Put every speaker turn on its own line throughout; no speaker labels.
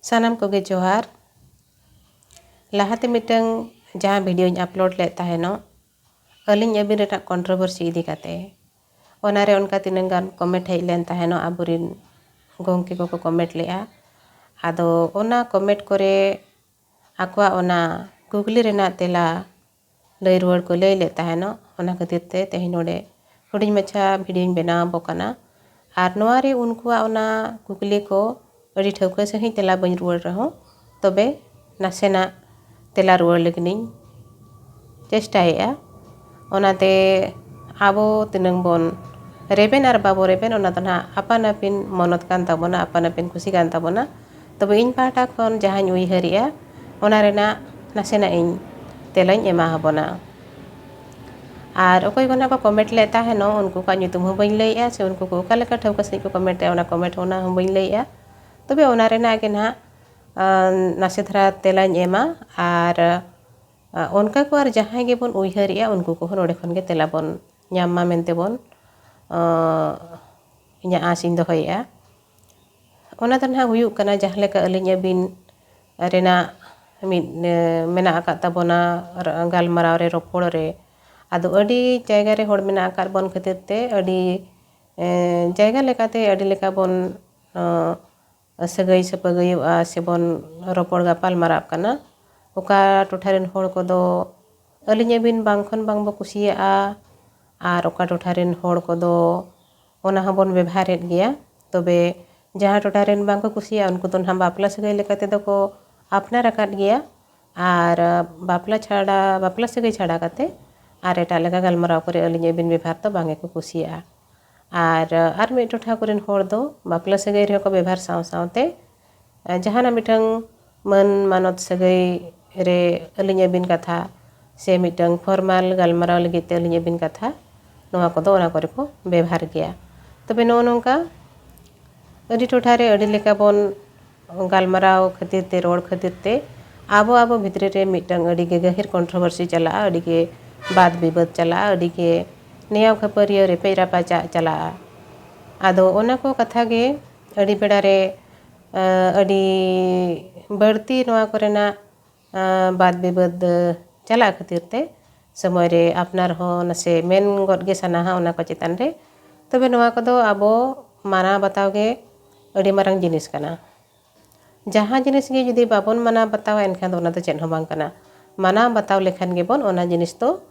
Sanam koge johar. Lahate mitang jahan video ᱤᱧ upload led taheno. Aling abin retak kontroversi idi kate. Onare onka tinenggan comment hej len taheno aburin gongki koko comment lea. Ado ona comment kore akwa ona kukli renak tela lay ruar ko lay led taheno. Ona khatir te tehin node huding macha video ᱤᱧ benaw bokana. Ar noare unkua ona kukli ko adi thauka sahi tela bañ ruar raho. Tobe nasena tela ruar lagning chestaea. Onate abo tinang bon reben ar babo reben ona tanha apan apin monot kan tabona apan apin kusi kan tabona. Tobe iñ pahta kon jahañ uiharia ona rena nasena iñ telañ ema habona. Ar okoy gona ko comment le taheno unku ka nyutum ho bañ laya se unku ko kala ka thauka sahi ko comment ona comment ona ho bañ laya. Tobe ona rena ke na nase dhara telañ ema ar onka ko ar jahañ ge bon uiharia unku ko node khon ge tela bon nyamma mente bon iña asin dohoya. Ona tanha huyuk kana jahan leka aling abin rena mid mena akat tabona galmaraw re ropor re. Ado adi jayga re hor mena akat bon khatir te adi jayga lekate adi leka bon sagai sapagayu'a se bon ropor gapal marap kana. Oka totharen hor kodo aling abin bang khon bang bo kusiya'a ar oka totharen hor kodo ona habon bebharet gea. Tobe jahan totharen bang ko kusiya'a unku ton ham bapla sagai lekate do ko apnar akat gea. Ar bapla sagai chada kate ar eta leka galmaraw kore aling abin bebhar to bang ko kusiya'a. Ar mid totha koren hor do bapla sagai re ko bebhar saw sawte jahana mitang man manot sagai re aling abin katha se mitang formal galmaraw lagit te aling abin katha noa kodo ona kore ko bebhar gea. Tobe no nongka adi totha re adi leka bon galmaraw khatir te rod khatir te abo bhitre re mitang adi ge gahir controversy chala adi ge bad bibad chala adi ge neyaw khapariya re peira pacha chala. Ado ona ko katha ge adi beda re adi barti noa korena bad bibad chala khatir te samoy re apnar ho nase men got ge sanaha ona ko chetan re. Tobe noa kodo abo mana bataw ge adi marang jinis kana. Jahan jinis ge judi babon mana batawa enkhan do ona do chet ho bang kana. Mana bataw lekhan ge bon ona jinis to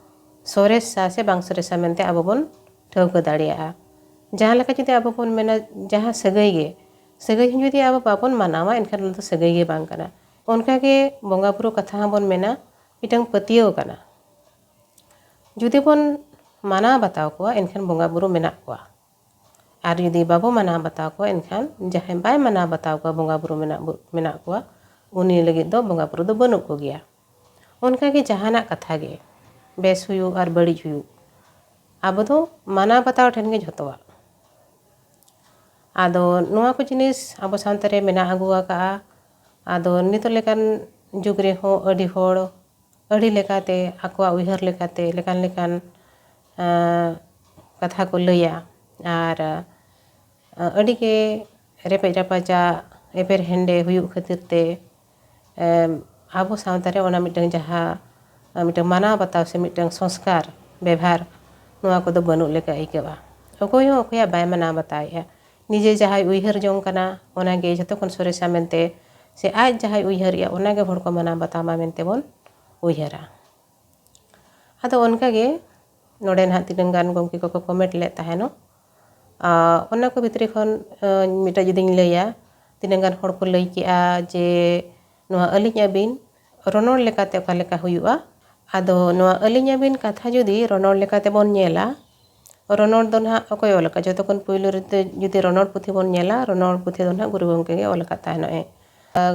soresa se bang soresa mente abo bon thauka dareya'a. Jahan leka judi abo bon mena jahan sagai ge sagai judi abo babon manawa enkhan ona do sagai ge bang kana. Onka ge bonga buru katha bon mena mitang patiyaw kana. Judi bon mana bataw ko enkhan bonga buru menak koa. Ar judi babo mana bataw ko enkhan jahan bay mana bataw ko bonga buru menak koa uni lagit do bonga buru do banuk ko gea. Onka ge jahanak katha ge bes huyuk ar badij huyuk abo do mana bataw then ge jhotowa. Ado noa ko jinis abo sawta re mena agu aka'a. Ado nito lekan jug re ho adi hor adi lekate akwa uihar lekate lekan katha ko laya. Ar adi ge repej rapacha eper hende huyuk khatir te abo sawta re ona mitang jaha mitang mana bataw se mitang sanskar bebhar noa kodo banuk leka aikawa. Okoy ho okoya bay mana batawe'a. Nije jahay uihar jong kana ona ge jhoto khon soresa mente se aj jahay uihar ya ona ge hor ko mana batama mente bon uihara. Ado onka ge node nah tinenggan gongki ko comment le taheno. Ona ko bhitri khon mita judiñ laya tinenggan hor ko lay ke'a je noa aling abin ronor lekate oka leka huyu'a. Ado noa aling abin katha judi ronor lekate bon nyela ronor do nah okoy ol ka joto kon puylu rete judi ronor puthi bon nyela ronor puthi do nah guru gongke ge ol ka taheno e.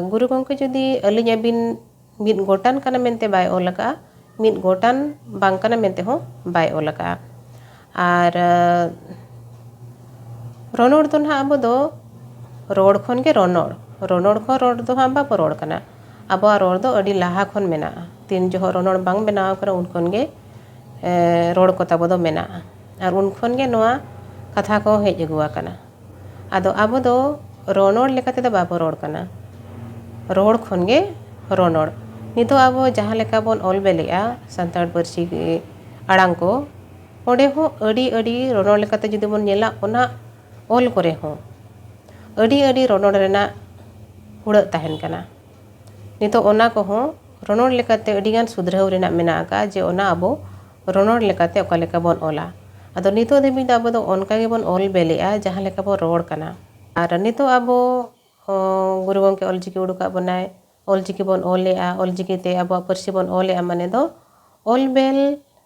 Guru gongke judi aling abin mid gotan kana mente bay ol ka mid gotan bang kana mente ho bay ol ka. Ar ronor do nah abo do rod khon ge ronor khon rod do ha babo rod kana. Abo rod do adi laha khon mena tin joho ronor bang benaw kara un khon ge rod ko tabo do mena. Ar un khon ge noa katha ko hej aguwa kana. Ado abo do ronor lekate do babo rod kana. ᱨᱚᱲ ᱠᱷᱚᱱ ᱜᱮ ᱨᱚᱱᱚᱲ ᱱᱤᱛᱚᱜ ᱟᱵᱚ ᱡᱟᱦᱟᱸ ᱞᱮᱠᱟ ᱵᱚन ᱚᱞ ᱵᱮᱞᱮᱜᱼᱟ ᱥᱟᱱᱛᱟᱲ ᱯᱟᱹᱨᱥᱤ ᱟᱲᱟᱝ ko ᱚᱸᱰᱮ ᱦᱚᱸ ᱟᱹᱰᱤ ᱨᱚᱱᱚᱲ ᱞᱮᱠᱟᱛᱮ ᱡᱩᱫᱤ ᱵᱚᱱ ᱧᱮᱞᱟ ᱚᱱᱟ ᱚᱞ ᱠᱚᱨᱮ ᱦᱚᱸ ᱟᱹᱰᱤ ᱨᱚᱱᱚᱲ ᱨᱮᱱᱟᱜ ᱦᱩᱲᱟᱹᱜ ᱛᱟᱦᱮᱱ ᱠᱟᱱᱟ ᱱᱤᱛᱚᱜ ᱚᱱᱟ ᱠᱚᱦᱚᱸ ᱨᱚᱱᱚᱲ ᱞᱮᱠᱟᱛᱮ ᱟᱹᱰᱤᱜᱟन ᱥᱩᱫᱷᱨᱟᱹᱣ ᱨᱮᱱᱟᱜ ᱢᱮᱱᱟᱜ ᱟᱠᱟᱫᱼᱟ ᱡᱮ ᱚᱱᱟ ᱟᱵᱚ ᱨᱚᱱᱚᱲ ᱞᱮᱠᱟᱛᱮ ᱚᱠᱟ ᱞᱮᱠᱟ ᱵᱚᱱ ᱚᱞᱟ ᱟᱫᱚ ᱱᱤᱛᱚᱜ ᱫᱷᱟᱹᱵᱤᱡ ᱫᱚ ᱟᱵᱚ ᱫᱚ ᱚᱱᱠᱟ ᱜᱮᱵᱚᱱ ᱚᱞ ᱵᱮᱞᱮᱜᱼᱟ ᱡᱟᱦᱟᱸ ᱞᱮᱠᱟ ᱵᱚᱱ ᱨᱚᱲ ᱠᱟᱱᱟ ᱟᱨ ᱱᱤᱛᱚᱜ ᱟᱵᱚ ᱜᱩᱨᱩ ᱜᱚᱢᱠᱮ ᱚᱞᱪᱤᱠᱤ ᱩᱰᱩᱠᱟᱜ ᱵᱚᱱᱟᱭ ᱚᱞᱪᱤᱠᱤ ᱵᱚᱱ ᱚᱞᱮᱜᱼᱟ ᱚᱞᱪᱤᱠᱤᱛᱮ ᱟᱵᱚᱣᱟᱜ ᱯᱟᱹᱨᱥᱤ ᱵᱚᱱ ᱚᱞᱮᱜᱼᱟ ᱢᱟᱱᱮ ᱫᱚ ᱚᱞ ᱵᱮᱞ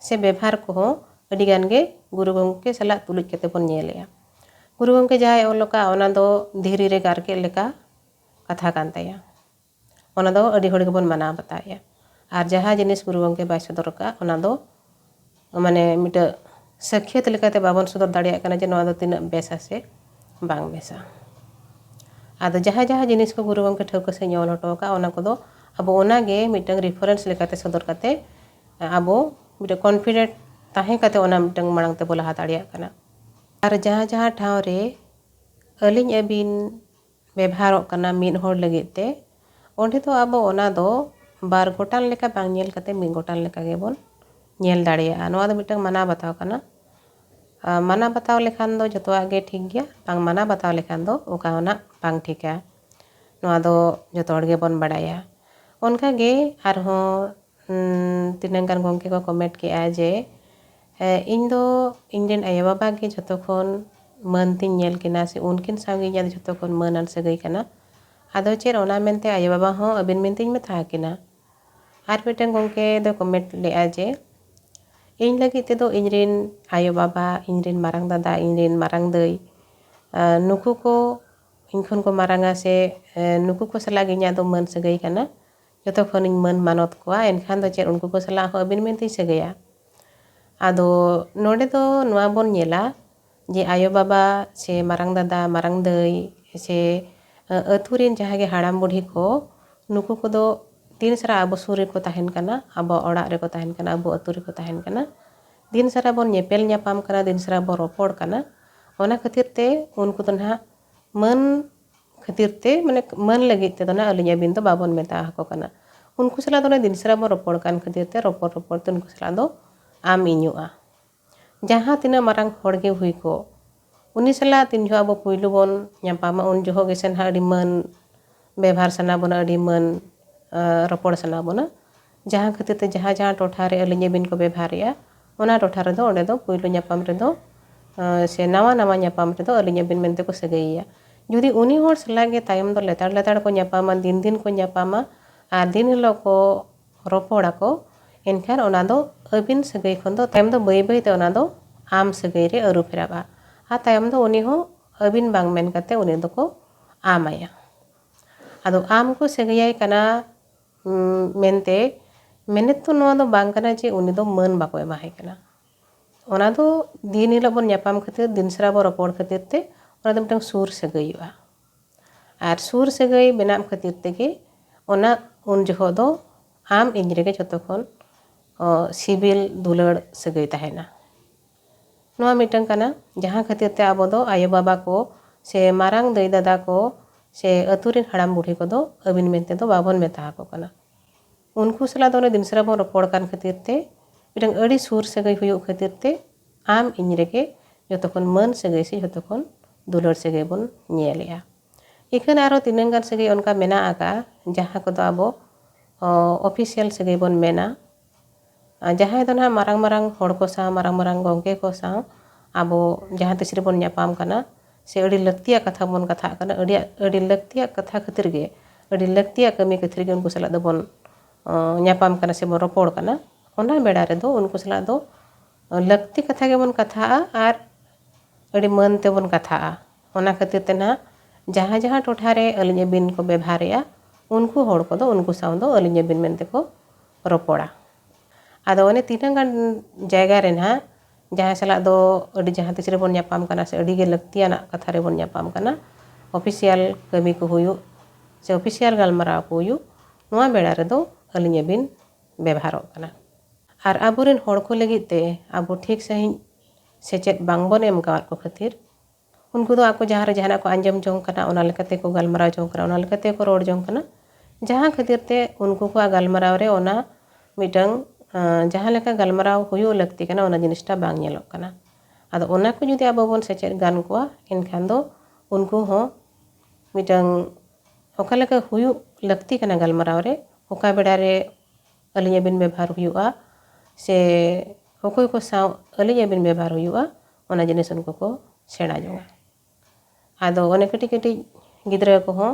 ᱥᱮ ᱵᱮᱵᱷᱟᱨ ᱠᱚᱦᱚᱸ ᱟᱹᱰᱤᱜᱟᱱ ᱜᱮ ᱜᱩᱨᱩ ᱜᱚᱢᱠᱮ ᱥᱟᱞᱟᱜ ᱛᱩᱞᱩᱡ ᱠᱟᱛᱮ ᱵᱚᱱ ᱧᱮᱞᱮᱜᱼᱟ ᱜᱩᱨᱩ ᱜᱚᱢᱠᱮ ᱡᱟᱦᱟᱸᱭ ᱚᱞ ᱟᱠᱟᱜᱼᱟ ᱚᱱᱟ ᱫᱚ ᱫᱷᱤᱨᱤ ᱨᱮ ᱜᱟᱨᱠᱮᱫ ᱞᱮᱠᱟ ᱠᱟᱛᱷᱟ ᱠᱟᱱ ᱛᱟᱭᱟ ᱚᱱᱟ ᱫᱚ ᱟᱹᱰि ᱦᱚᱲ ᱜᱮᱵᱚᱱ ᱢᱟᱱᱟᱣ ᱵᱟᱛᱟᱣᱮᱜᱼᱟ ᱟᱨ ᱡᱟᱦᱟᱸ ᱡᱤᱱᱤᱥ ᱜᱩᱨᱩ ᱜᱚᱢᱠᱮ ᱵᱟᱭ ᱥᱚᱫᱚᱨ ᱟᱠᱟᱫ ᱚᱱᱟ ᱫᱚ ᱢᱟᱱᱮ ᱢᱤᱫᱴᱟᱹ ᱥᱟᱹᱠᱷᱭᱟᱹᱛ ᱞᱮᱠᱟᱛᱮ ᱵᱟᱵᱚᱱ ᱥᱚᱫᱚᱨ ᱫᱟᱲᱮᱭᱟᱜ ᱠᱟᱱᱟ ᱡᱮ ᱱᱚᱣᱟ ᱫᱚ ᱛᱤᱱᱟᱹᱜ ᱵᱮᱥᱟ ᱥᱮ ᱵᱟᱝ ᱵᱮᱥᱟ ᱟᱫᱚ ᱡᱟᱦᱟᱸ ᱡᱤᱱᱤᱥ ᱠᱚ ᱜᱩᱨᱩ ᱜᱚᱢᱠᱮ ᱴᱷᱟᱹᱣᱠᱟᱹ ᱥᱟᱺᱦᱤᱡ ᱚᱞ ᱦᱚᱴᱚ ᱟᱠᱟᱫ ᱚᱱᱟ ᱠᱚᱫᱚ ᱟᱵᱚ ᱚᱱᱟᱜᱮ ᱢᱤᱫᱴᱟᱝ ᱨᱤᱯᱷᱟᱨᱮᱱᱥ ᱞᱮᱠᱟᱛᱮ ᱥᱚᱫᱚᱨ ᱠᱟᱛᱮ ᱟᱵᱚ ᱢᱤᱫᱴᱟᱝ ᱠᱚᱱᱯᱷᱤᱰᱮᱱᱴ ᱛᱟᱦᱮᱸ ᱠᱟᱛᱮ ᱚᱱᱟ ᱢᱤᱫᱴᱟᱝ ᱢᱟᱲᱟᱝ ᱛᱮᱵᱚ ᱞᱟᱦᱟ ᱫᱟᱲᱮᱭᱟᱜ ᱠᱟᱱᱟ ᱟᱨ ᱡᱟᱦᱟᱸ ᱴᱷᱟᱶ ᱨᱮ ᱟᱹᱞᱤᱧ ᱟᱹᱵᱤᱱ ᱵᱮᱵᱷᱟᱨᱚᱜ ᱠᱟᱱᱟ ᱢᱤᱫ ᱦᱚᱲ ᱞᱟᱹᱜᱤᱫ ᱛᱮ ᱚᱸᱰᱮ ᱫᱚ ᱟᱵᱚ ᱚᱱᱟ ᱫᱚ ᱵᱟᱨ ᱜᱚᱴᱟᱝ ᱞᱮᱠᱟ ᱵᱟᱝ ᱧᱮᱞ ᱠᱟᱛᱮ ᱢᱤᱫ ᱜᱚᱴᱟᱝ ᱞᱮᱠᱟ ᱜᱮᱵᱚᱱ ᱧᱮᱞ ᱫᱟᱲᱮᱭᱟᱜᱼᱟ ᱱᱚᱣᱟ ᱫᱚ ᱢᱤᱫᱴᱟᱝ ᱢᱟᱱᱟᱣ ᱵᱟᱛᱟᱣ ᱠᱟᱱᱟ ᱢᱟᱱᱟᱣ ᱵᱟᱛᱟᱣ ᱞᱮᱠᱷᱟᱱ ᱫᱚ ᱡᱚᱛᱚᱣᱟᱜ ᱜᱮ ᱴᱷᱤᱠ ᱜᱮᱭᱟ ᱵᱟᱝ ᱢᱟᱱᱟᱣ ᱵᱟᱛᱟᱣ ᱞᱮᱠᱷᱟᱱ ᱫᱚ ᱚᱠᱟᱣᱱᱟᱜ ᱵᱟᱝ ᱴᱷᱤᱠᱟ ᱱᱚᱣᱟ ᱫᱚ ᱡᱚᱛᱚ ᱦᱚᱲ ᱜᱮᱵᱚᱱ ᱵᱟᱲᱟᱭᱟ ᱚᱱᱠᱟᱜᱮ ᱟᱨᱦᱚᱸ ᱛᱤᱱᱟᱹᱜ ᱜᱟᱱ ᱜᱚᱢᱠᱮ ᱠᱚ ᱠᱚᱢᱮᱱᱴ ᱠᱮᱜᱼᱟ ᱡᱮ ᱤᱧ ᱫᱚ ᱤᱧᱨᱮᱱ ᱟᱭᱳᱼᱵᱟᱵᱟ ᱜᱮ ᱡᱷᱚᱛᱚ ᱠᱷᱚᱱ ᱢᱟᱹᱱ ᱛᱤᱧ ᱧᱮᱞ ᱠᱤᱱᱟ ᱥᱮ ᱩᱱᱠᱤᱱ ᱥᱟᱶᱜᱮ ᱤᱧᱟᱹᱜ ᱫᱚ ᱡᱷᱚᱛᱚ ᱠᱷᱚᱱ ᱢᱟᱹᱱᱟᱱ ᱥᱟᱹᱜᱟᱹᱭ ᱠᱟᱱᱟ ᱟᱫᱚ ᱪᱮᱫ ᱚᱱᱟ ᱢᱮᱱᱛᱮ ᱟᱭᱳᱼᱵᱟᱵᱟ ᱦᱚᱸ ᱟᱹᱵᱤᱱ ᱢᱮᱱᱛᱮᱧ ᱢᱮᱛᱟ ᱟᱹᱠᱤᱱᱟ ᱟᱨ ᱢᱤᱫᱴᱟᱝ ᱜᱚᱢᱠᱮ ᱫᱚ ᱠᱚᱢᱮᱱᱴ ᱞᱮᱜᱼᱟ ᱡᱮ ᱤᱧ ᱞᱟᱹᱜᱤᱫ ᱛᱮᱫᱚ ᱤᱧᱨᱮᱱ ᱟᱭᱳᱼᱵᱟᱵᱟ ᱤᱧᱨᱮᱱ ᱢᱟᱨᱟᱝ ᱫᱟᱫᱟ ᱤᱧᱨᱮᱱ ᱢᱟᱨᱟᱝ ᱫᱟᱹᱭ ᱱᱩᱠᱩ ko ᱤᱧ ᱠᱷᱚᱱ ᱠᱚ ᱢᱟᱨᱟᱝᱟ ᱥᱮ ᱱᱩᱠᱩ ko ᱥᱟᱞᱟᱜ ᱜᱮ ᱤᱧᱟᱹᱜ ᱫᱚ ᱢᱟᱹᱱ ᱥᱟᱹᱜᱟᱹᱭ ᱠᱟᱱᱟ ᱡᱚᱛᱚ ᱠᱷᱚᱱᱤᱧ ᱢᱟᱹᱱ ᱢᱟᱱᱚᱛ ᱠᱚᱣᱟ ᱮᱱᱠᱷᱟᱱ ᱫᱚ ᱪᱮᱫ ᱩᱱᱠᱩ ko ᱥᱟᱞᱟᱜ ᱦᱚᱸ ᱟᱹᱵᱤᱱ ᱢᱮᱱᱛᱮᱧ ᱥᱟᱹᱜᱟᱹᱭᱟ ᱟᱫᱚ ᱱᱚᱰᱮ ᱫᱚ ᱱᱚᱣᱟ ᱵᱚᱱ ᱧᱮᱞᱟ ᱡᱮ ᱟᱭᱳᱼᱵᱟᱵᱟ ᱥᱮ ᱢᱟᱨᱟᱝ ᱫᱟᱫᱟ ᱢᱟᱨᱟᱝ ᱫᱟᱹᱭ ᱥᱮ ᱟᱹᱛᱩ ᱨᱮᱱ ᱡᱟᱦᱟᱸ ᱜᱮ ᱦᱟᱲᱟᱢ ᱵᱩᱰᱷᱤ ko ᱱᱩᱠᱩ ᱠᱚᱫᱚ ᱫᱤᱱ ᱥᱟᱨᱟ ᱟᱵᱚ ᱥᱩᱨ ᱨᱮᱠᱚ ᱛᱟᱦᱮᱱ ᱠᱟᱱᱟ ᱟᱵᱚ ᱚᱲᱟᱜ ᱨᱮᱠᱚ ᱛᱟᱦᱮᱱ ᱠᱟᱱᱟ ᱟᱵᱚ ᱟᱹᱛᱩ ᱨᱮᱠᱚ ᱛᱟᱦᱮᱱ ᱠᱟᱱᱟ दिन सारा बन ñepel ñapam kana दिन सारा बन रोपड़ kana ओना खातिर ते उनको तो ना मन खातिर ते माने मन लगित ते ना अलिया बिन तो बाबन मेता हको kana उनको सला तो दिन सारा बन रोपड़ कान खातिर ते रोपड़ ते उनको सला दो आम इñुआ जहाँ तिना मारंग हड़ गे हुई को उनी सला तीन जो अब पुइलु बन ñaपामा उन जो गे सेन अडी मन व्यवहार सना बना अडी मन रोपड़ सना बना जहाँ खातिर ते जहाँ टोठा रे अलिया बिन को व्यवहारिया ओना टोठा रे दो ओंडे दो पुइलु ñaपाम रे दो से नवा ñaपाम रे दो अलिया बिन मेनते को सगैया जुदी उनी हर सलागे तायम दो लेताड़ को ñaपामा दिन को ñaपामा आर दिन हिलो को रोपड़ा को एनखान ओना दो अबिन सगै खन दो तायम दो बै ते ओना दो आम सगै रे अरु फेराबा आ तायम दो उनी हो अबिन बांग मेन कते उनी दो को आमाया आदो आम को सगैयाय कना मेनते मेने तो नवा दो बांग कना जे उनी दो मन बाको एमाहे कना ओना दो दिन हिलो बन ñaपाम खातिर दिन सारा बो रोपड़ खातिर ते ओना दो मिटांग सुर सगैयुआ आर सुर सगै बेनाम खातिर तेगे ओना उन जोहो दो आम इñ रेगे जतो खन सिबिल दुलड़ सगै ताहेना नवा मिटांग कना जहाँ खातिर ते आबो दो आयो बाबा को से मारांग दाई दादा को से अतुरिन हड़ाम बुढ़ी को दो अबिन मेनते दो बाबन मेता हको कना उनको सला दो दिन सारा बन रोपड़ कान खातिर ते मिटांग अड़ी सुर सगै हुयुग खातिर ते आम इñ रेगे जतो खन मन सगै से जतो खन दुलड़ सगै बन ñेलेया इखन आरो तिनंगान सगै उनका मेना आका जहाँ को दो आबो ऑफिशियल सगै बन मेना जहाँ दो ना मारांग मारांग हड़ को सा मारांग मारांग गंगे को सा आबो जहाँ तिसरे बन ñaपाम कना से अड़ी लक्तिया कथा बन कथा कना अड़ी लक्तिया कथा खातिर गे अड़ी लक्तिया कमी खातिर गे उनको सला दो बन ñaपाम कना से बन रोपड़ कना ओना बेड़ा रे दो उनको सला दो लक्ति कथा गे बन कथा आर अड़ी मन ते बन कथा ओना खातिर ते ना जहाँ टोठा रे अलिया बिन को व्यवहारिया उनको हड़ को दो उनको साउ दो अलिया बिन मेनते को रोपड़ा आदो ओने तीना गान जायगा रे ना जहाँ सला दो अड़ी जहाँ तिसरे बन ñaपाम कना से अड़ी गे लक्तिया ना कथा रे बन ñaपाम कना ऑफिशियल कमी को हुयु से ऑफिशियल गालमाराव को हुयु नोआ बेड़ा रे दो अलिया बिन व्यवहार कना आर आबोरेन हड़ को लगित ते आबो ठीक सही सेचेत बांग बन एम कावात को खातिर उनको दो आको जहाँ रे जहाँ को आंजम जोंग कना ओना लेकाते को गालमाराव जोंग कना ओना लेकाते को रोड जोंग कना ᱡᱟᱦᱟᱸ ᱠᱷᱟᱹᱛᱤᱨ ᱛᱮ ᱩᱱᱠᱩ ᱠᱚᱣᱟᱜ ᱜᱟᱞᱢᱟᱨᱟᱣ ᱨᱮ ᱚᱱᱟ ᱢᱤᱫᱴᱟᱝ ᱡᱟᱦᱟᱸ ᱞᱮᱠᱟ ᱜᱟᱞᱢᱟᱨᱟw ᱦᱩᱭᱩᱜ ᱞᱟᱹᱠᱛᱤ ᱠᱟᱱᱟ ᱚᱱᱟ ᱡᱤᱱᱤᱥᱴᱟ ᱵᱟᱝ ᱧᱮᱞᱚᱜ ᱠᱟᱱᱟ। ᱟᱫᱚ ᱚᱱᱟ ko ᱡᱩᱫᱤ ᱟᱵᱚ ᱵᱚᱱ ᱥᱮᱪᱮᱫ ᱜᱟᱱ ᱠᱚᱣᱟ ᱮᱱᱠᱷᱟᱱ ᱫᱚ ᱩᱱᱠᱩ ᱦᱚᱸ ᱢᱤᱫᱴᱟᱝ ᱚᱠᱟ ᱞᱮᱠᱟ ᱦᱩᱭᱩᱜ ᱞᱟᱹᱠᱛᱤ ᱠᱟᱱᱟ ᱜᱟᱞᱢᱟᱨᱟw ᱨᱮ ᱚᱠᱟ ᱵᱮᱲᱟ ᱨᱮ ᱟᱹᱞᱤᱧ ᱟᱹᱵᱤᱱ ᱵᱮᱵᱚᱦᱟᱨ ᱦᱩᱭᱩᱜᱼᱟ ᱥᱮ ᱚᱠᱚᱭ ᱠᱚ ᱥᱟᱶ ᱟᱹᱞᱤᱧ ᱟᱹᱵᱤᱱ ᱵᱮᱵᱚᱦᱟᱨ ᱦᱩᱭᱩᱜᱼᱟ ᱚᱱᱟ ᱡᱤᱱᱤस उनको को सेड़ा जोंगा। आदो ओने कटी कटी गिद्रा को हों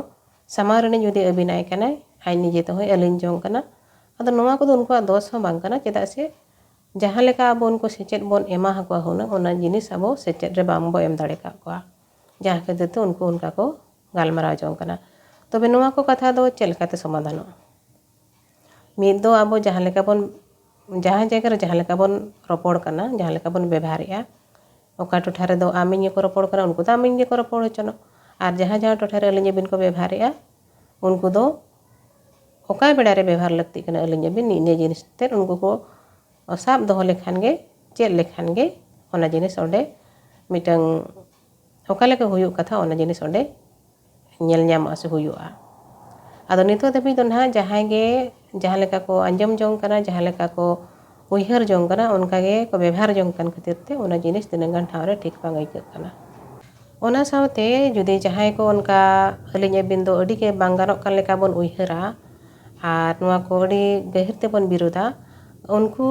समार ने जुदी अभिनय कना आई निजे तो होय अलिन जोंग कना आदो नोवा को उनको दोष हो बांग कना चेदा से जहां लेका अब उनको सेचेत बोन एमा हकवा होना ओना जिनिस अब सेचेत रे बांग बो एम दाड़े का को जहां के देते उनको उनका को गालमराव जोंग कना तबे नोवा को कथा दो चलकाते समाधान मीद दो अब जहां लेका बोन जहां जगह रे जहां लेका बोन रोपड़ कना जहां लेका बोन व्यवहारिया ओका टोठा रे दो आमिन को रोपड़ कना उनको तो आमिन को रोपड़ होचनो और जहां जहां टोठा रे अलिन बिन को व्यवहारिया उनको दो ओका बेड़ा रे व्यवहार लगती कना अलिन बिन नी जिनिस ते उनको को साब दोहो लेखान गे चेल लेखान गे ओना जिनिस ओंडे मिटंग ओका लेका हुयुग कथा ओना जिनिस ओंडे ñel ñama से हुयुआ। आदो नितो दबी दो ना जहां गे जहां लेका को अंजम जोंग कना जहां लेका को उयहर जोंग कना उनका गे को व्यवहार जोंग कन खातिर ते ओना जिनिस तिनंगन ठाव रे ठीक बांग आइक कना ओना सावते जुदी जहां को उनका अलिन बिन दो अडी के बांग गानोक कन लेका बोन उयहरा आर नोवा को अडी गहिर ते बोन बिरुदा उनको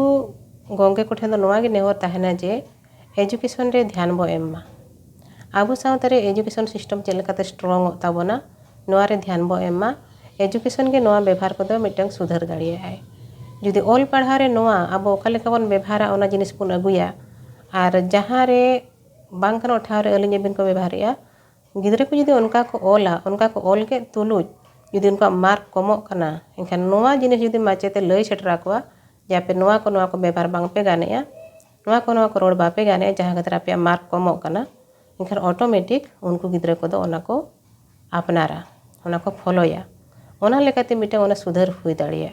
गोंगे को ठेन दो नोवा गे नेहर ताहेना जे एजुकेशन रे ध्यान बो एम्मा आबो सावते रे एजुकेशन सिस्टम चेलकाते स्ट्रॉन्ग ताबोना नोवा रे ध्यान बो एम्मा एजुकेशन के नोवा व्यवहार को दो मिटंग सुधर दाड़िया है जुदी ओल पढ़ा रे नोवा आबो ओका लेका बोन व्यवहारा ओना जिनिस बोन अगुया आर जहां रे बांग कनो ठाव रे अलिन बिन को व्यवहारिया गिद्रे को जुदी उनका को ओल के तुलुज जुदी उनका मार्क कमो कना एनखान नोवा जिनिस जुदी माचेते लय सेटरा कोआ जापे नोवा को व्यवहार बांग पे गानेया नोवा को रोड बापे गाने जहां खातिर आपे मार्क कमो कना एनखान ऑटोमेटिक उनको गिद्रे को दो ओना को अपनारा ओना को फॉलोया ओना लेकाते मिटे ओना सुधर हुई दाड़िया।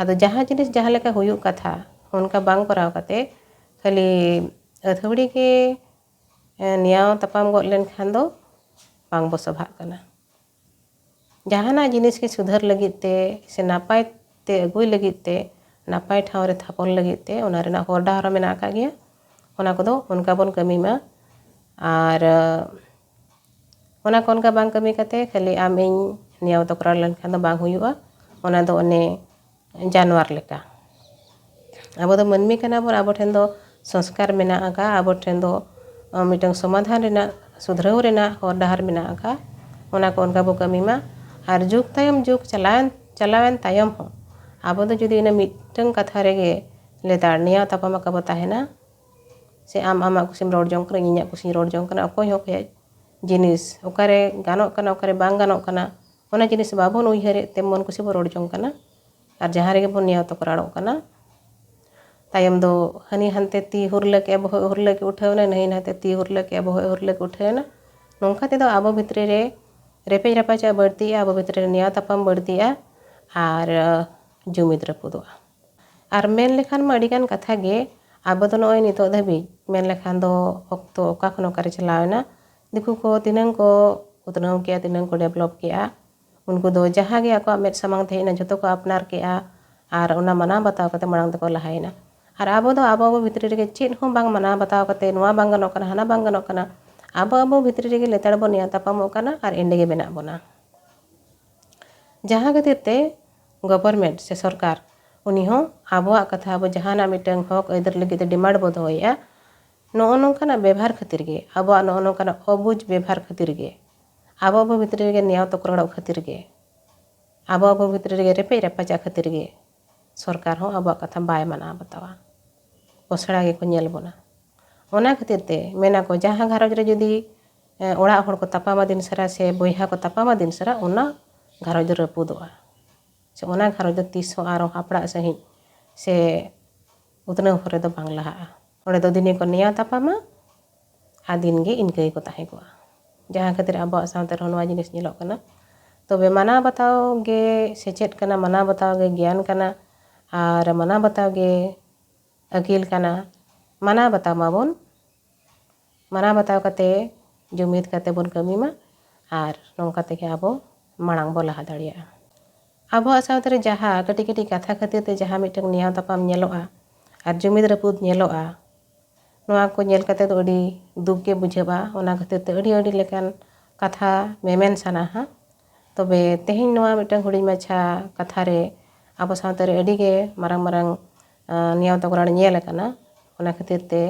आदो जहां जिनिस जहां लेका हुयुग कथा उनका बांग कराव कते खाली अथवड़ी के नियाव तपाम गो लेन खान दो बांग बो सभा कना जहाना जिनिस के सुधर लगित ते से नापाय ते अगुई लगित ते नापाय ठाव रे थापन लगित ते ओना रेना हर डाहर मेना का गया ओना को दो उनका बोन कमी मा आर ओना को उनका बांग कमी कते खाली आमिन नियाव तो करा लेन खान दो बांग हुयुआ ओना दो ओने जानवर लेका अब दो मनमी कना बोन अब ठेन दो संस्कार मेना आका अब ठेन दो मिटंग समाधान रेना सुधराव रेना हर डाहर मेना आका ओना को उनका बो कमी मा आर जुग तायम जुग चलावेन तायम हो अब दो जुदी इन मिटंग कथा रेगे लेतार नियाव तापामा का बताहेना से आम आमा कुसिम रोड जोंग कना इन्या कुसिम रोड जोंग कना अकोय हो के जिनिस ओकारे गानोक कना ओकारे बांग गानोक कना ओना जिनिस बाबोन उयहरे तेमन कुसिम रोड जोंग कना और जहां रेगे बोन नियाव तो कराड़ो कना तायम दो हनी हनते ती हुरले के उठावना नहीं नाते ती हुरले के उठावना नोंका ते दो आबो भितरे रे रेपेज रापाचा बढ़तिया आबो भितरे रे नियाव तापाम बढ़तिया और जुमिद रपुदोआ और मेन लेखान मा अडिगान कथा गे आबो दो नोय नितो धाबी मेन लेखान दो ओक्तो ओका खन ओकारे चलावना दिकु को तिनंग को उतनाव के तिनंग को डेवलप के उनको दो जहां गे आको मेद सामांग थेना जतो को अपनार के और ओना मना बताव कते मांग तको लहायना और आबो दो आबो भितरी रे चेद हो बांग मना बताव कते नोवा बांग गनो कना हाना बांग गनो कना आबो भितरी रे लेताड़ बो निया तापामो कना और एंडे गे बेना बोना जहां खातिर ते गवर्नमेंट से सरकार उनी हो आबोआ कथा आबो जहाना मिटंग हक अदर लगे डिमांड बो दोया नोओ नोंकाना व्यवहार खातिर गे आबोआ नोओ नोंकाना अबुझ व्यवहार खातिर गे आबो भितरी रे नियाव तो कराड़ो खातिर गे आबो भितरी रे रेपेज रापाचा खातिर गे सरकार हो आबोआ कथा बाय माना बतावा पोसड़ा गे को नेल बोना ओना खातिर ते मेना को जहां घारोज रे जुदी ओड़ा हर को तपामा दिन सरा से बोयहा को तपामा दिन सरा ओना घारोज रपुदोआ से ओना घारोज तीस हो आरो हापड़ा सही से उतना हरे दो बांग लहा ओडे दो दिने को निया तपामा आ दिन गे इनके को ताहे को जहां खातिर आबो सावते रनवा जिनिस नेलो कना तबे माना बताओ गे सेचेत कना माना बताओ गे ज्ञान कना और माना बताओ गे अकील कना माना बताओ माबोन माना बताओ कते जुमिद कते बोन कमी मा और नोंका ते के आबो मांग बो लहा दाड़िया ᱟᱵᱚᱣᱟᱜ ᱥᱟᱶᱛᱟ ᱨᱮ ᱡᱟᱦᱟᱸ ᱠᱟᱹᱴᱤᱡ ᱠᱟᱹᱴᱤᱡ ᱠᱟᱛᱷᱟ ᱠᱷᱟᱹᱛᱤᱨ ᱛᱮ ᱡᱟᱦᱟᱸ ᱢᱤᱫᱴᱟᱝ ᱱᱮᱭᱟᱣ ᱛᱟᱯᱟᱢ ᱧᱮᱞᱚᱜᱼᱟ ᱟᱨ ᱡᱩᱢᱤᱫ ᱨᱟᱹᱯᱩᱫ ᱧᱮᱞᱚᱜᱼᱟ, ᱱᱚᱣᱟ ᱠᱚ ᱧᱮᱞ ᱠᱟᱛᱮ ᱫᱚ ᱟᱹᱰᱤ ᱫᱩᱠ ᱜᱮ ᱵᱩᱡᱷᱟᱹᱜᱼᱟ। ᱚᱱᱟ ᱠᱷᱟᱹᱛᱤᱨ ᱛᱮ ᱟᱹᱰᱤ ᱞᱮᱠᱟᱱ ᱠᱟᱛᱷᱟ ᱢᱮᱢᱮᱱ ᱥᱟᱱᱟᱣᱟ। ᱛᱚᱵᱮ ᱛᱮᱦᱮᱧ ᱱᱚᱣᱟ ᱢᱤᱫᱴᱟᱝ ᱦᱩᱰᱤᱧ ᱢᱟᱪᱷᱟ ᱠᱟᱛᱷᱟ ᱨᱮ ᱟᱵᱚ ᱥᱟᱶᱛᱟ ᱨᱮ ᱟᱹᱰᱤᱜᱮ ᱢᱟᱨᱟᱝ ᱱᱮᱭᱟᱣ ᱛᱚᱠᱨᱟᱲ ᱧᱮᱞ ᱟᱠᱟᱱᱟ। ᱚᱱᱟ ᱠᱷᱟᱹᱛᱤᱨ ᱛᱮ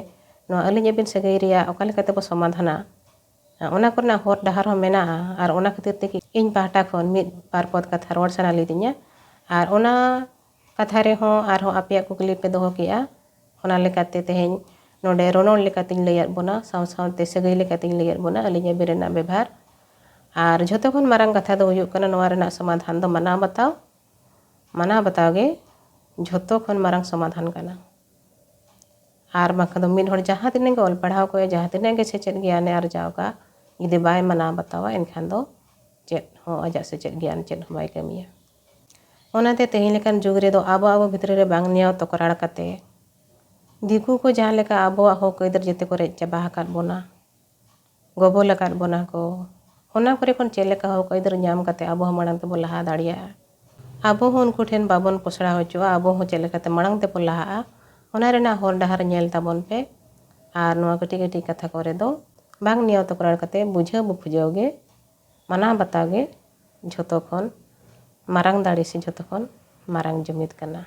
ᱱᱚᱣᱟ ᱟᱹᱞᱤᱧ ᱟᱹᱵᱤᱱ ᱥᱟᱹᱜᱟᱹᱭ ᱨᱮᱭᱟᱜ ᱚᱠᱟ ᱞᱮᱠᱟ ᱛᱮᱵᱚ ᱥᱚᱢᱟᱫᱷᱟᱱᱟ, ᱚᱱᱟ ᱠᱚᱨᱮᱱᱟᱜ ᱦᱚᱨ ᱰᱟᱦᱟᱨ ᱦᱚᱸ ᱢᱮᱱᱟᱜᱼᱟ। ᱟᱨ ᱚᱱᱟ ᱠᱷᱟᱹᱛᱤᱨ ᱛᱮᱜᱮ ᱤᱧ ᱯᱟᱦᱴᱟ ᱠᱷᱚᱱ ᱢᱤᱫ ᱵᱟᱨ ᱯᱚᱫ ᱠᱟᱛᱷᱟ ᱨᱚᱲ ᱥᱟᱱᱟ ᱞᱤᱫᱤᱧᱟ। ᱟᱨ ᱚᱱᱟ ᱠᱟᱛᱷᱟ ᱨᱮᱦᱚᱸ ᱟᱨᱦᱚᱸ ᱟᱯᱮᱭᱟᱜ ᱠᱩᱠᱞᱤ ᱯᱮ ᱫᱚᱦᱚ ᱠᱮᱜᱼᱟ, ᱚᱱᱟ ᱞᱮᱠᱟᱛᱮ ᱛᱮᱦᱮᱧ ᱱᱚᱰᱮ ᱨᱚᱱᱚᱲ ᱞᱮᱠᱟᱛᱮᱧ ᱞᱟᱹᱭᱟᱫ ᱵᱚᱱᱟ, ᱥᱟᱶᱛᱮ ᱥᱟᱹᱜᱟᱹᱭ ᱞᱮᱠᱟᱛᱮᱧ ᱞᱟᱹᱭᱟᱫ ᱵᱚᱱᱟ ᱟᱹᱞᱤᱧ ᱟᱹᱵᱤᱱ ᱨᱮᱱᱟᱜ ᱵᱮᱵᱷᱟᱨ। ᱟᱨ ᱡᱷᱚᱛᱚ ᱠᱷᱚᱱ ᱢᱟᱨᱟᱝ ᱠᱟᱛᱷᱟ ᱫᱚ ᱦᱩᱭᱩᱜ ᱠᱟᱱᱟ ᱱᱚᱣᱟ ᱨᱮᱱᱟᱜ ᱥᱚᱢᱟᱫᱷᱟᱱ ᱫᱚ ᱢᱟᱱᱟᱣ ᱵᱟᱛᱟᱣ ᱜᱮ ᱡᱷᱚᱛᱚ ᱠᱷᱚᱱ ᱢᱟᱨᱟᱝ ᱥᱚᱢᱟᱫᱷᱟᱱ ᱠᱟᱱᱟ। ᱟᱨ ᱵᱟᱝᱠᱷᱟᱱ ᱫᱚ ᱢᱤᱫ ᱦᱚᱲ ᱡᱟᱦᱟᱸ ᱛᱤᱱᱟᱹᱜ ᱜᱮ ᱚᱞ ᱯᱟᱲᱦᱟᱣ ᱠᱚᱜᱼᱟ, ᱡᱟᱦᱟᱸ ᱛᱤᱱᱟᱹᱜ ᱜᱮ ᱥᱮᱪᱮᱫ ᱜᱮᱭᱟᱱᱮ ᱟᱨᱡᱟᱣ ᱠᱟᱜ, ᱡᱩᱫᱤ ᱵᱟᱭ ᱢᱟᱱᱟᱣ ᱵᱟᱛᱟᱣᱟ ᱮᱱᱠᱷᱟᱱ ᱫᱚ ᱪᱮᱫ ᱦᱚᱸ ᱟᱡᱟᱜ ᱥᱮᱪᱮᱫ ᱜᱮᱭᱟᱱ ᱪᱮᱫ ᱦᱚᱸ ᱵᱟᱭ ᱠᱟᱹᱢᱤᱭᱟ। ᱚᱱᱟᱛᱮ ᱛᱮᱦᱮᱧ ᱞᱮᱠᱟᱱ ᱡᱩᱜᱽ ᱨᱮᱫᱚ ᱟᱵᱚ ᱵᱷᱤᱛᱨᱤ ᱨᱮ ᱵᱟᱝ ᱱᱮᱭᱟᱣ ᱛᱚᱠᱨᱟᱲ ᱠᱟᱛᱮ ᱫᱤᱠᱩ ᱠᱚ ᱡᱟᱦᱟᱸ ᱞᱮᱠᱟ ᱟᱵᱚᱣᱟᱜ ᱦᱚᱠ ᱟᱹᱭᱫᱟᱹᱨ ᱡᱮᱛᱮ ᱠᱚ ᱨᱮᱡ ᱪᱟᱵᱟ ᱟᱠᱟᱫ ᱵᱚᱱᱟ, ᱜᱚᱵᱚᱞ ᱟᱠᱟᱫ ᱵᱚᱱᱟ ᱠᱚ, ᱚᱱᱟ ᱠᱚᱨᱮ ᱠᱷᱚᱱ ᱪᱮᱫ ᱞᱮᱠᱟ ᱦᱚᱠ ᱟᱹᱭᱫᱟᱹᱨ ᱧᱟᱢ ᱠᱟᱛᱮ ᱟᱵᱚ ᱦᱚᱸ ᱢᱟᱲᱟᱝ ᱛᱮᱵᱚᱱ ᱞᱟᱦᱟ ᱫᱟᱲᱮᱭᱟᱜᱼᱟ। ᱟᱵᱚ ᱦᱚᱸ ᱩᱱᱠᱩ ᱴᱷᱮᱱ ᱵᱟᱵᱚᱱ ᱯᱚᱥᱲᱟ ᱦᱚᱪᱚᱜᱼᱟ, ᱟᱵᱚ ᱦᱚᱸ ᱪᱮᱫ ᱞᱮᱠᱟᱛᱮ ᱢᱟᱲᱟᱝ ᱛᱮᱵᱚᱱ ᱞᱟᱦᱟᱜᱼᱟ, ᱚᱱᱟ ᱨᱮᱱᱟᱜ ᱦᱚᱨ ᱰᱟᱦᱟᱨ ᱧᱮᱞ ᱛᱟᱵᱚᱱ ᱯᱮ। ᱟᱨ ᱱᱚᱣᱟ ᱠᱟᱹᱴᱤᱡ ᱠᱟᱹᱴᱤᱡ ᱠᱟᱛᱷᱟ ᱠᱚᱨᱮ ᱫᱚ ᱵᱟᱝ ᱱᱮᱭᱟᱣ ᱛᱚᱠᱨᱟᱲ ᱠᱟᱛᱮ ᱵᱩᱡᱷᱟᱹᱣ ᱵᱩᱯᱷᱩᱡᱟᱹᱣ ᱜᱮ, ᱢᱟᱱᱟᱣ ᱵᱟᱛᱟᱣ ᱜᱮ ᱡᱷᱚᱛᱚ ᱠᱷᱚᱱ ᱢᱟᱨᱟᱝ ᱫᱟᱲᱮ ᱥᱮ ᱡᱷᱚᱛᱚ ᱠᱷᱚᱱ ᱢᱟᱨᱟᱝ ᱡᱩᱢᱤᱫ ᱠᱟᱱᱟ।